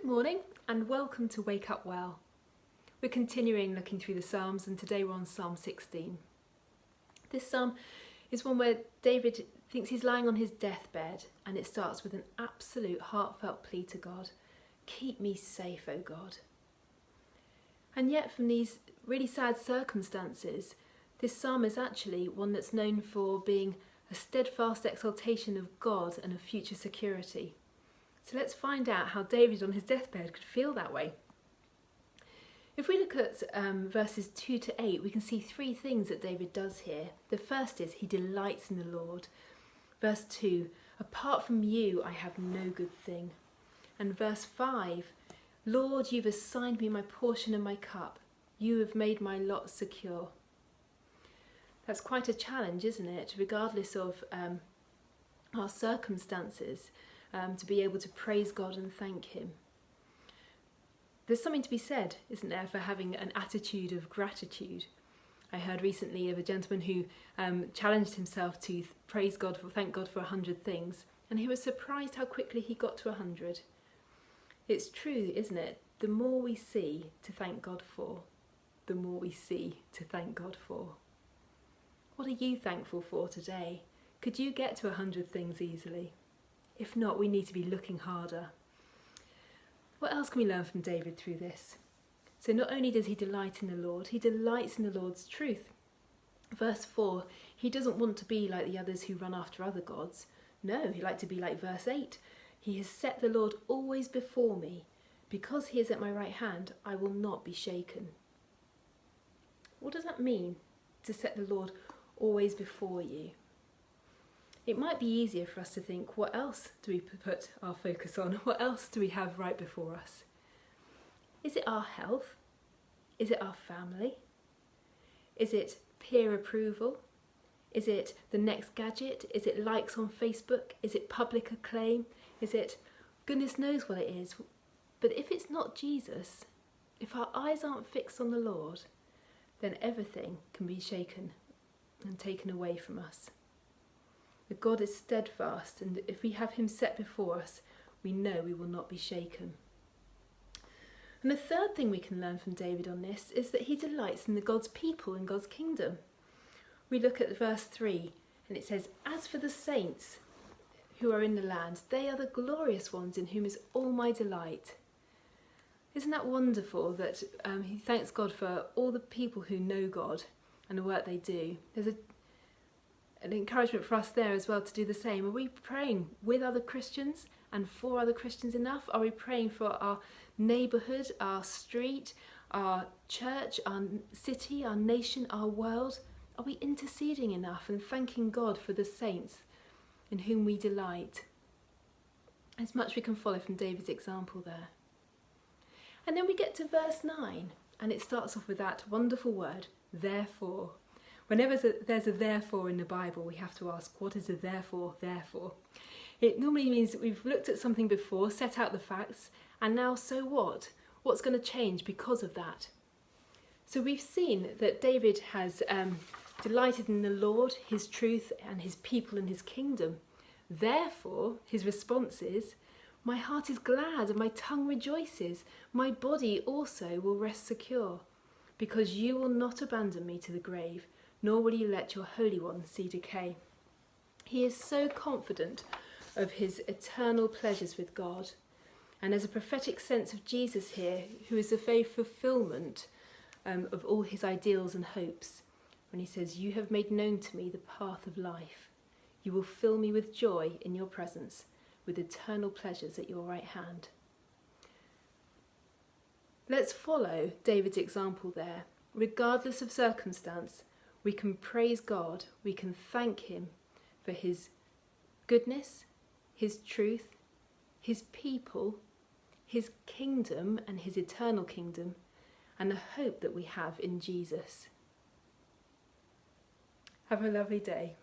Good morning and welcome to Wake Up Well. We're continuing looking through the Psalms and today we're on Psalm 16. This psalm is one where David thinks he's lying on his deathbed and it starts with an absolute heartfelt plea to God. Keep me safe, O God. And yet from these really sad circumstances, this psalm is actually one that's known for being a steadfast exaltation of God and of future security. So let's find out how David on his deathbed could feel that way. If we look at verses 2 to 8, we can see three things that David does here. The first is he delights in the Lord. Verse 2, apart from you I have no good thing. And verse 5, Lord, you've assigned me my portion and my cup. You have made my lot secure. That's quite a challenge, isn't it? Regardless of our circumstances, to be able to praise God and thank him. There's something to be said, isn't there, for having an attitude of gratitude. I heard recently of a gentleman who challenged himself to thank God for 100 things, and he was surprised how quickly he got to 100. It's true, isn't it? The more we see to thank God for, the more we see to thank God for. What are you thankful for today? Could you get to 100 things easily? If not, we need to be looking harder. What else can we learn from David through this? So not only does he delight in the Lord, he delights in the Lord's truth. Verse 4, he doesn't want to be like the others who run after other gods. No, he'd like to be like verse 8. He has set the Lord always before me. Because he is at my right hand, I will not be shaken. What does that mean, to set the Lord always before you? It might be easier for us to think, what else do we put our focus on? What else do we have right before us? Is it our health? Is it our family? Is it peer approval? Is it the next gadget? Is it likes on Facebook? Is it public acclaim? Is it goodness knows what it is? But if it's not Jesus, if our eyes aren't fixed on the Lord, then everything can be shaken and taken away from us. That God is steadfast, and if we have him set before us, we know we will not be shaken. And the third thing we can learn from David on this is that he delights in the God's people and God's kingdom. We look at verse 3 and it says, as for the saints who are in the land, they are the glorious ones in whom is all my delight. Isn't that wonderful that he thanks God for all the people who know God and the work they do? There's an encouragement for us there as well to do the same. Are we praying with other Christians and for other Christians enough? Are we praying for our neighbourhood, our street, our church, our city, our nation, our world? Are we interceding enough and thanking God for the saints in whom we delight? As much we can follow from David's example there. And then we get to verse 9 and it starts off with that wonderful word, therefore. Whenever there's a therefore in the Bible, we have to ask, what is a therefore? It normally means that we've looked at something before, set out the facts, and now so what? What's going to change because of that? So we've seen that David has delighted in the Lord, his truth, and his people and his kingdom. Therefore, his response is, my heart is glad and my tongue rejoices. My body also will rest secure, because you will not abandon me to the grave, nor will you let your Holy One see decay. He is so confident of his eternal pleasures with God. And there's a prophetic sense of Jesus here, who is the very fulfilment of all his ideals and hopes. When he says, you have made known to me the path of life. You will fill me with joy in your presence, with eternal pleasures at your right hand. Let's follow David's example there. Regardless of circumstance, we can praise God, we can thank him for his goodness, his truth, his people, his kingdom and his eternal kingdom, and the hope that we have in Jesus. Have a lovely day.